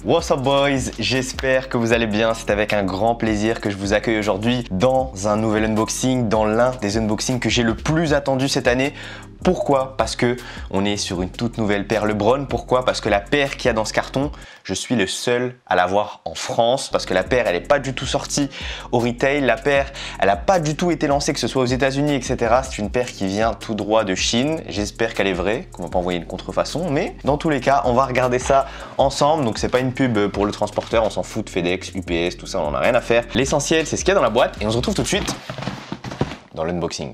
What's up boys, j'espère que vous allez bien. C'est avec un grand plaisir que je vous accueille aujourd'hui dans un nouvel unboxing, dans l'un des unboxings que j'ai le plus attendu cette année. Pourquoi? Parce que on est sur une toute nouvelle paire LeBron. Pourquoi? Parce que la paire qu'il y a dans ce carton, je suis le seul à l'avoir en France. Parce que la paire, elle n'est pas du tout sortie au retail. La paire, elle n'a pas du tout été lancée, que ce soit aux États-Unis, etc. C'est une paire qui vient tout droit de Chine. J'espère qu'elle est vraie, qu'on va pas envoyer une contrefaçon. Mais dans tous les cas, on va regarder ça ensemble. Donc c'est pas une pub pour le transporteur. On s'en fout de FedEx, UPS, tout ça, on en a rien à faire. L'essentiel, c'est ce qu'il y a dans la boîte. Et on se retrouve tout de suite dans l'unboxing.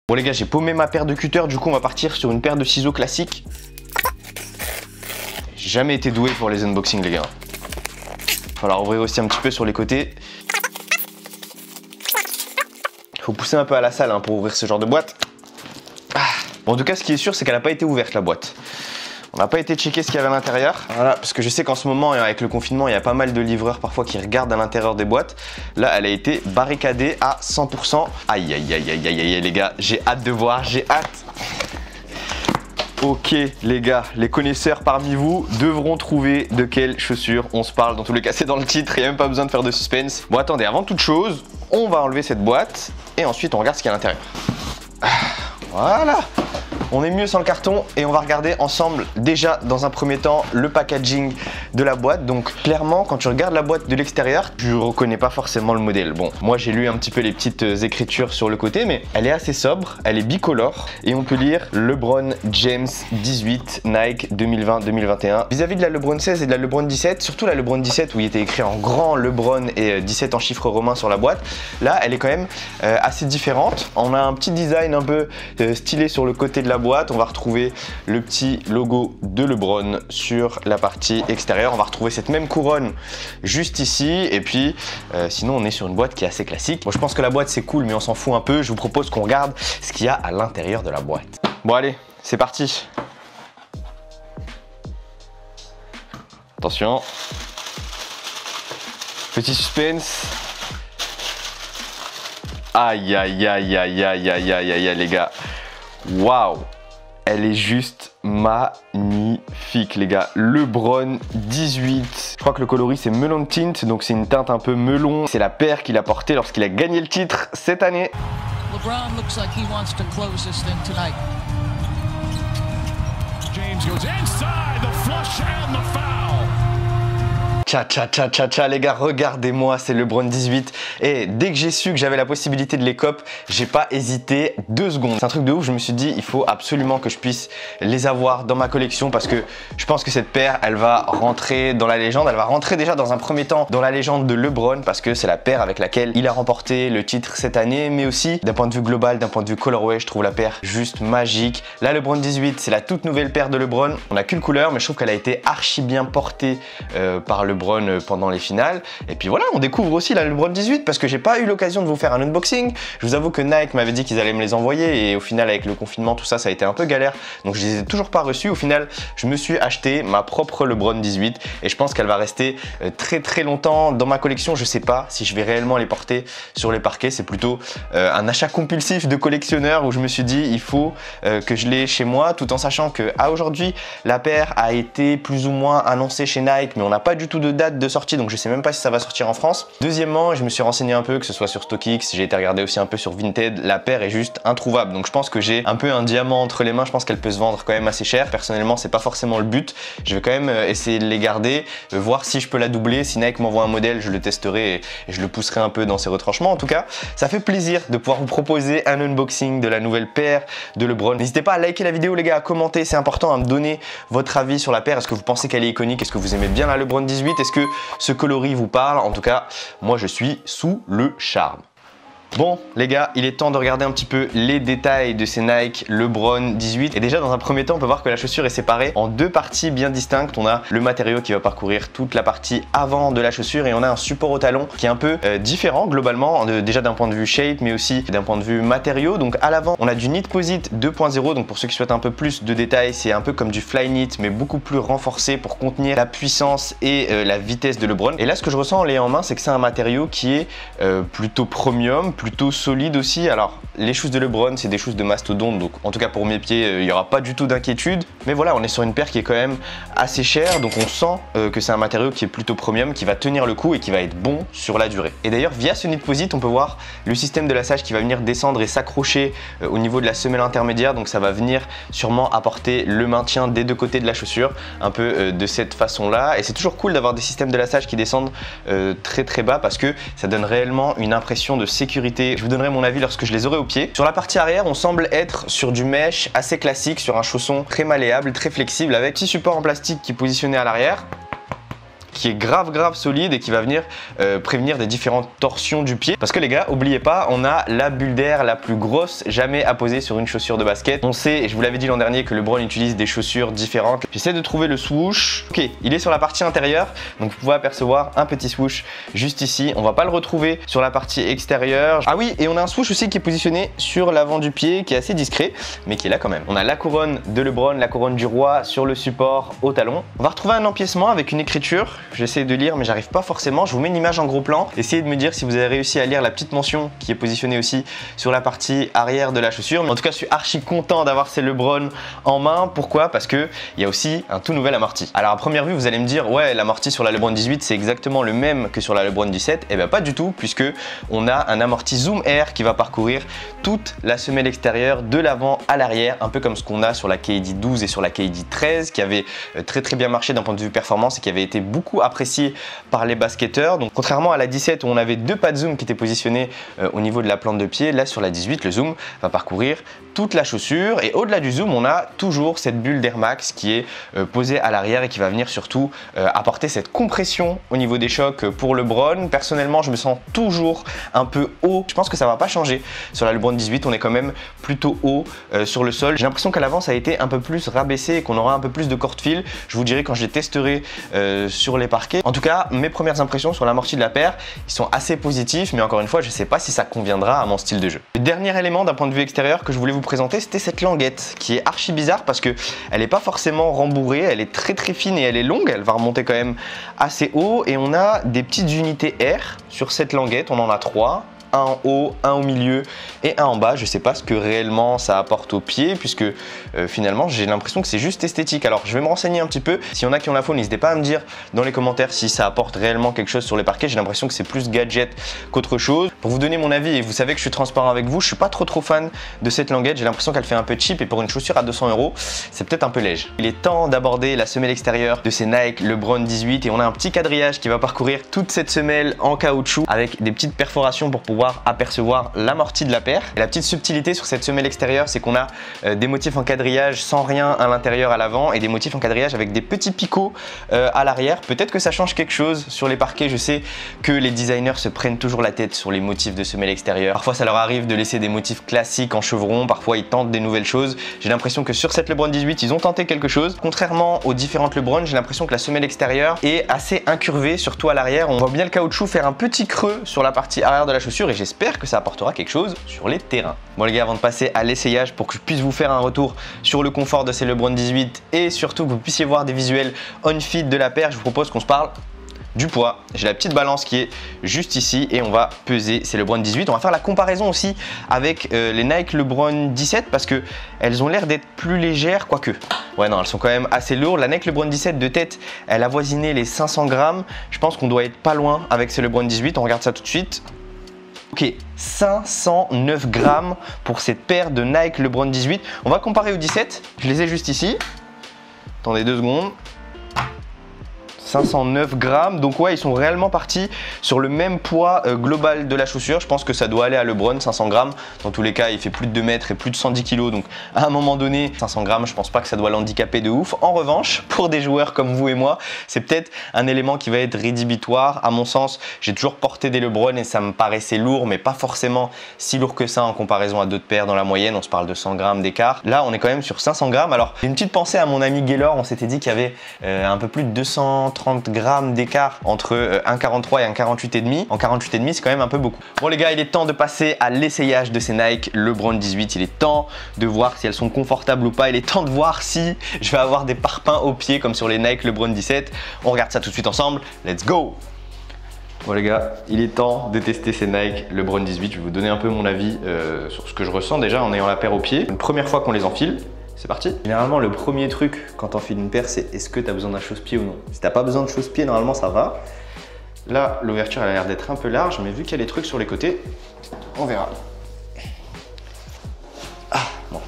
Bon les gars, j'ai paumé ma paire de cutters, du coup on va partir sur une paire de ciseaux classiques. J'ai jamais été doué pour les unboxings les gars. Il va falloir ouvrir aussi un petit peu sur les côtés. Il faut pousser un peu à la salle pour ouvrir ce genre de boîte. Bon, en tout cas ce qui est sûr c'est qu'elle n'a pas été ouverte la boîte. On n'a pas été checker ce qu'il y avait à l'intérieur, voilà, parce que je sais qu'en ce moment, avec le confinement, il y a pas mal de livreurs parfois qui regardent à l'intérieur des boîtes. Là, elle a été barricadée à 100%. Aïe, aïe, aïe, aïe, aïe, aïe, les gars, j'ai hâte de voir, j'ai hâte. Ok, les gars, les connaisseurs parmi vous devront trouver de quelles chaussures on se parle. Dans tous les cas, c'est dans le titre, il n'y a même pas besoin de faire de suspense. Bon, attendez, avant toute chose, on va enlever cette boîte et ensuite on regarde ce qu'il y a à l'intérieur. Voilà. On est mieux sans le carton et on va regarder ensemble déjà dans un premier temps le packaging de la boîte. Donc clairement quand tu regardes la boîte de l'extérieur, tu reconnais pas forcément le modèle. Bon, moi j'ai lu un petit peu les petites écritures sur le côté, mais elle est assez sobre, elle est bicolore et on peut lire LeBron James 18 Nike 2020-2021. Vis-à-vis de la LeBron 16 et de la LeBron 17, surtout la LeBron 17 où il était écrit en grand LeBron et 17 en chiffres romains sur la boîte, là elle est quand même assez différente. On a un petit design un peu stylé sur le côté de la boîte, on va retrouver le petit logo de LeBron sur la partie extérieure, on va retrouver cette même couronne juste ici et puis sinon on est sur une boîte qui est assez classique. Moi je pense que la boîte c'est cool mais on s'en fout un peu, je vous propose qu'on regarde ce qu'il y a à l'intérieur de la boîte. Bon allez, c'est parti. Attention. Petit suspense. Aïe aïe aïe aïe aïe aïe aïe aïe les gars. Waouh, elle est juste magnifique les gars. LeBron 18. Je crois que le coloris c'est melon tint, donc c'est une teinte un peu melon. C'est la paire qu'il a portée lorsqu'il a gagné le titre cette année. LeBron looks like he wants to close this thing tonight. James goes inside the flush and the foul. Tcha les gars, regardez-moi, c'est LeBron 18 et dès que j'ai su que j'avais la possibilité de les cop, j'ai pas hésité 2 secondes. C'est un truc de ouf, je me suis dit il faut absolument que je puisse les avoir dans ma collection parce que je pense que cette paire elle va rentrer dans la légende, elle va rentrer déjà dans un premier temps dans la légende de LeBron parce que c'est la paire avec laquelle il a remporté le titre cette année, mais aussi d'un point de vue global, d'un point de vue colorway, je trouve la paire juste magique. La LeBron 18 c'est la toute nouvelle paire de LeBron, on n'a qu'une couleur mais je trouve qu'elle a été archi bien portée par LeBron pendant les finales. Et puis voilà, on découvre aussi la LeBron 18 parce que j'ai pas eu l'occasion de vous faire un unboxing. Je vous avoue que Nike m'avait dit qu'ils allaient me les envoyer et au final avec le confinement tout ça, ça a été un peu galère. Donc je les ai toujours pas reçus. Au final, je me suis acheté ma propre LeBron 18 et je pense qu'elle va rester très longtemps dans ma collection. Je sais pas si je vais réellement les porter sur les parquets. C'est plutôt un achat compulsif de collectionneur où je me suis dit il faut que je l'ai chez moi tout en sachant que à aujourd'hui la paire a été plus ou moins annoncée chez Nike mais on n'a pas du tout de date de sortie donc je sais même pas si ça va sortir en France. Deuxièmement, je me suis renseigné un peu que ce soit sur StockX, j'ai été regarder aussi un peu sur Vinted, la paire est juste introuvable donc je pense que j'ai un peu un diamant entre les mains, je pense qu'elle peut se vendre quand même assez cher. Personnellement c'est pas forcément le but, je vais quand même essayer de les garder, voir si je peux la doubler, si Nike m'envoie un modèle je le testerai et je le pousserai un peu dans ses retranchements. En tout cas ça fait plaisir de pouvoir vous proposer un unboxing de la nouvelle paire de LeBron. N'hésitez pas à liker la vidéo les gars, à commenter, c'est important, à me donner votre avis sur la paire. Est-ce que vous pensez qu'elle est iconique? Est-ce que vous aimez bien la LeBron 18? Est-ce que ce coloris vous parle? En tout cas, moi je suis sous le charme. Bon les gars, il est temps de regarder un petit peu les détails de ces Nike LeBron 18. Et déjà dans un premier temps, on peut voir que la chaussure est séparée en 2 parties bien distinctes. On a le matériau qui va parcourir toute la partie avant de la chaussure et on a un support au talon qui est un peu différent globalement, déjà d'un point de vue shape mais aussi d'un point de vue matériau. Donc à l'avant, on a du Knit Posit 2.0. Donc pour ceux qui souhaitent un peu plus de détails, c'est un peu comme du Flyknit mais beaucoup plus renforcé pour contenir la puissance et la vitesse de LeBron. Et là ce que je ressens en l'ayant en main, c'est que c'est un matériau qui est plutôt premium, plutôt solide aussi. Alors les shoes de LeBron, c'est des shoes de mastodonte, donc en tout cas pour mes pieds, il n'y aura pas du tout d'inquiétude. Mais voilà, on est sur une paire qui est quand même assez chère, donc on sent que c'est un matériau qui est plutôt premium, qui va tenir le coup et qui va être bon sur la durée. Et d'ailleurs, via ce Knitposit, on peut voir le système de lassage qui va venir descendre et s'accrocher au niveau de la semelle intermédiaire, donc ça va venir sûrement apporter le maintien des deux côtés de la chaussure, un peu de cette façon-là. Et c'est toujours cool d'avoir des systèmes de lassage qui descendent très bas parce que ça donne réellement une impression de sécurité. Je vous donnerai mon avis lorsque je les aurai au pied. Sur la partie arrière, on semble être sur du mesh assez classique, sur un chausson très malléable, très flexible, avec petit support en plastique qui est positionné à l'arrière, qui est grave solide et qui va venir prévenir des différentes torsions du pied. Parce que les gars, oubliez pas, on a la bulle d'air la plus grosse jamais apposée sur une chaussure de basket. On sait, et je vous l'avais dit l'an dernier, que LeBron utilise des chaussures différentes. J'essaie de trouver le swoosh. Ok, il est sur la partie intérieure, donc vous pouvez apercevoir un petit swoosh juste ici. On va pas le retrouver sur la partie extérieure. Ah oui, et on a un swoosh aussi qui est positionné sur l'avant du pied, qui est assez discret, mais qui est là quand même. On a la couronne de LeBron, la couronne du roi sur le support au talon. On va retrouver un empiècement avec une écriture. J'essaie de lire mais j'arrive pas forcément. Je vous mets une image en gros plan. Essayez de me dire si vous avez réussi à lire la petite mention qui est positionnée aussi sur la partie arrière de la chaussure. Mais en tout cas, je suis archi content d'avoir ces LeBron en main. Pourquoi? Parce que il y a aussi un tout nouvel amorti. Alors à première vue, vous allez me dire ouais, l'amorti sur la LeBron 18 c'est exactement le même que sur la LeBron 17. Et bien pas du tout, puisque on a un amorti Zoom Air qui va parcourir toute la semelle extérieure de l'avant à l'arrière, un peu comme ce qu'on a sur la KD 12 et sur la KD 13 qui avait très bien marché d'un point de vue performance et qui avait été beaucoup apprécié par les basketteurs. Donc contrairement à la 17 où on avait deux pads zoom qui étaient positionnés au niveau de la plante de pied, là sur la 18 le zoom va parcourir toute la chaussure et au-delà du zoom on a toujours cette bulle d'Air Max qui est posée à l'arrière et qui va venir surtout apporter cette compression au niveau des chocs pour LeBron. Personnellement je me sens toujours un peu haut, je pense que ça va pas changer. Sur la LeBron 18 on est quand même plutôt haut sur le sol. J'ai l'impression qu'à l'avant ça a été un peu plus rabaissé et qu'on aura un peu plus de corde fil. Je vous dirai quand je les testerai sur les parquets. En tout cas, mes premières impressions sur l'amorti de la paire, ils sont assez positifs, mais encore une fois, je ne sais pas si ça conviendra à mon style de jeu. Le dernier élément d'un point de vue extérieur que je voulais vous présenter, c'était cette languette qui est archi bizarre parce que elle n'est pas forcément rembourrée, elle est très fine et elle est longue, elle va remonter quand même assez haut et on a des petites unités air sur cette languette, on en a 3. Un en haut, un au milieu et un en bas. Je sais pas ce que réellement ça apporte au pied puisque finalement j'ai l'impression que c'est juste esthétique. Alors je vais me renseigner un petit peu. S'il y en a qui ont l'info, n'hésitez pas à me dire dans les commentaires si ça apporte réellement quelque chose sur les parquets. J'ai l'impression que c'est plus gadget qu'autre chose. Pour vous donner mon avis, et vous savez que je suis transparent avec vous, je suis pas trop fan de cette languette. J'ai l'impression qu'elle fait un peu cheap et pour une chaussure à 200 €, c'est peut-être un peu léger. Il est temps d'aborder la semelle extérieure de ces Nike LeBron 18 et on a un petit quadrillage qui va parcourir toute cette semelle en caoutchouc avec des petites perforations pour pouvoir apercevoir l'amorti de la paire. Et la petite subtilité sur cette semelle extérieure, c'est qu'on a des motifs en quadrillage sans rien à l'intérieur à l'avant et des motifs en quadrillage avec des petits picots à l'arrière. Peut-être que ça change quelque chose sur les parquets. Je sais que les designers se prennent toujours la tête sur les motifs de semelle extérieure. Parfois ça leur arrive de laisser des motifs classiques en chevron, parfois ils tentent des nouvelles choses. J'ai l'impression que sur cette LeBron 18 ils ont tenté quelque chose. Contrairement aux différentes LeBron, j'ai l'impression que la semelle extérieure est assez incurvée, surtout à l'arrière. On voit bien le caoutchouc faire un petit creux sur la partie arrière de la chaussure et j'espère que ça apportera quelque chose sur les terrains. Bon les gars, avant de passer à l'essayage pour que je puisse vous faire un retour sur le confort de ces LeBron 18 et surtout que vous puissiez voir des visuels on-fit de la paire, je vous propose qu'on se parle du poids. J'ai la petite balance qui est juste ici et on va peser ces LeBron 18. On va faire la comparaison aussi avec les Nike LeBron 17 parce que elles ont l'air d'être plus légères, quoique. Ouais non, elles sont quand même assez lourdes. La Nike LeBron 17 de tête, elle avoisinait les 500 grammes. Je pense qu'on doit être pas loin avec ces LeBron 18. On regarde ça tout de suite. Ok, 509 grammes pour cette paire de Nike LeBron 18. On va comparer aux 17. Je les ai juste ici. Attendez 2 secondes. 509 grammes, donc ouais ils sont réellement partis sur le même poids global de la chaussure. Je pense que ça doit aller à LeBron, 500 grammes. Dans tous les cas il fait plus de 2 mètres et plus de 110 kg, donc à un moment donné 500 grammes je pense pas que ça doit l'handicaper de ouf. En revanche pour des joueurs comme vous et moi c'est peut-être un élément qui va être rédhibitoire. À mon sens j'ai toujours porté des LeBron et ça me paraissait lourd mais pas forcément si lourd que ça en comparaison à d'autres paires dans la moyenne. On se parle de 100 grammes d'écart, là on est quand même sur 500 grammes. Alors une petite pensée à mon ami Gaylor, on s'était dit qu'il y avait un peu plus de 230 grammes d'écart entre 1,43 et 1,48,5. En 48,5 c'est quand même un peu beaucoup. Bon les gars, il est temps de passer à l'essayage de ces Nike LeBron 18. Il est temps de voir si elles sont confortables ou pas. Il est temps de voir si je vais avoir des parpaings aux pieds comme sur les Nike LeBron 17. On regarde ça tout de suite ensemble. Let's go! Bon les gars, il est temps de tester ces Nike LeBron 18. Je vais vous donner un peu mon avis sur ce que je ressens déjà en ayant la paire au pied. Une première fois qu'on les enfile, c'est parti. Généralement le premier truc quand tu enfiles une paire, c'est est-ce que tu as besoin d'un chausse-pied ou non. Si t'as pas besoin de chausse-pied, normalement ça va. Là, l'ouverture elle a l'air d'être un peu large, mais vu qu'il y a les trucs sur les côtés, on verra. Ah bon,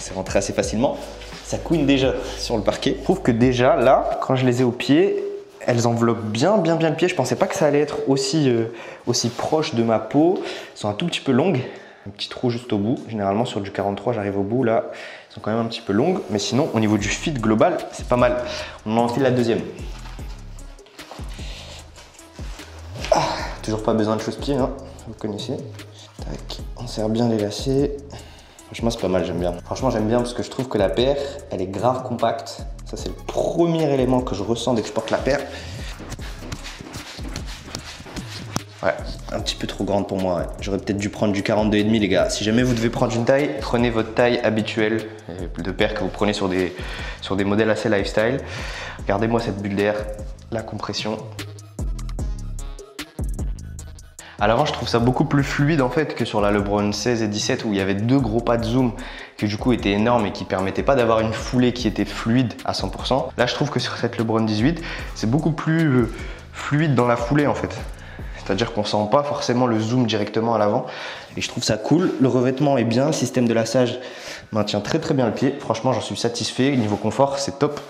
c'est rentré assez facilement. Ça couine déjà sur le parquet. Je trouve que déjà là, quand je les ai au pied, elles enveloppent bien le pied. Je pensais pas que ça allait être aussi proche de ma peau. Elles sont un tout petit peu longues. Un petit trou juste au bout. Généralement sur du 43, j'arrive au bout. Là, elles sont quand même un petit peu longues. Mais sinon, au niveau du fit global, c'est pas mal. On enfile la deuxième. Ah, toujours pas besoin de chausse-pied, hein. Vous connaissez. Tac, on serre bien les lacets. Franchement, c'est pas mal, j'aime bien. Franchement, j'aime bien parce que je trouve que la paire, elle est grave compacte. Ça, c'est le premier élément que je ressens dès que je porte la paire. Ouais, un petit peu trop grande pour moi. Ouais. J'aurais peut-être dû prendre du 42,5 les gars. Si jamais vous devez prendre une taille, prenez votre taille habituelle de paire que vous prenez sur des modèles assez lifestyle. Regardez-moi cette bulle d'air, la compression. À l'avant, je trouve ça beaucoup plus fluide en fait que sur la LeBron 16 et 17 où il y avait deux gros pas de zoom qui du coup étaient énormes et qui permettaient pas d'avoir une foulée qui était fluide à 100%. Là, je trouve que sur cette LeBron 18, c'est beaucoup plus fluide dans la foulée en fait. C'est-à-dire qu'on sent pas forcément le zoom directement à l'avant. Et je trouve ça cool. Le revêtement est bien, le système de lassage maintient très bien le pied. Franchement, j'en suis satisfait. Niveau confort, c'est top.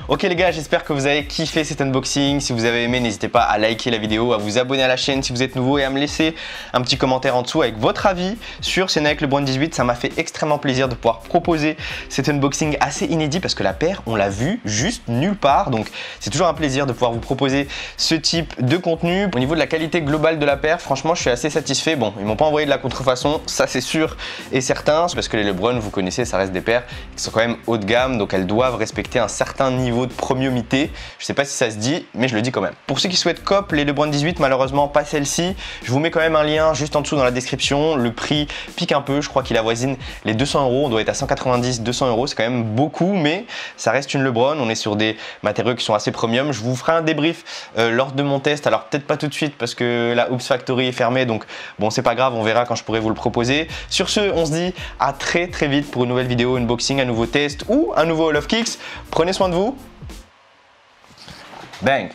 Ok les gars, j'espère que vous avez kiffé cet unboxing. Si vous avez aimé, n'hésitez pas à liker la vidéo, à vous abonner à la chaîne si vous êtes nouveau et à me laisser un petit commentaire en dessous avec votre avis sur ces Nike LeBron 18. Ça m'a fait extrêmement plaisir de pouvoir proposer cet unboxing assez inédit parce que la paire, on l'a vue juste nulle part. Donc c'est toujours un plaisir de pouvoir vous proposer ce type de contenu. Au niveau de la qualité globale de la paire, franchement, je suis assez satisfait. Bon, ils m'ont pas envoyé de la contrefaçon, ça c'est sûr et certain. Parce que les LeBron, vous connaissez, ça reste des paires qui sont quand même haut de gamme. Donc elles doivent respecter un certain niveau de premiumité. Je sais pas si ça se dit, mais je le dis quand même. Pour ceux qui souhaitent cop les LeBron 18, malheureusement pas celle-ci. Je vous mets quand même un lien juste en dessous dans la description. Le prix pique un peu, je crois qu'il avoisine les 200 €. On doit être à 190, 200 €. C'est quand même beaucoup, mais ça reste une LeBron. On est sur des matériaux qui sont assez premium. Je vous ferai un débrief lors de mon test. Alors peut-être pas tout de suite parce que la Oops Factory est fermée. Donc bon, c'est pas grave, on verra quand je pourrai vous le proposer. Sur ce, on se dit à très vite pour une nouvelle vidéo, unboxing, un nouveau test ou un nouveau All of Kicks. Prenez soin de vous. Bang!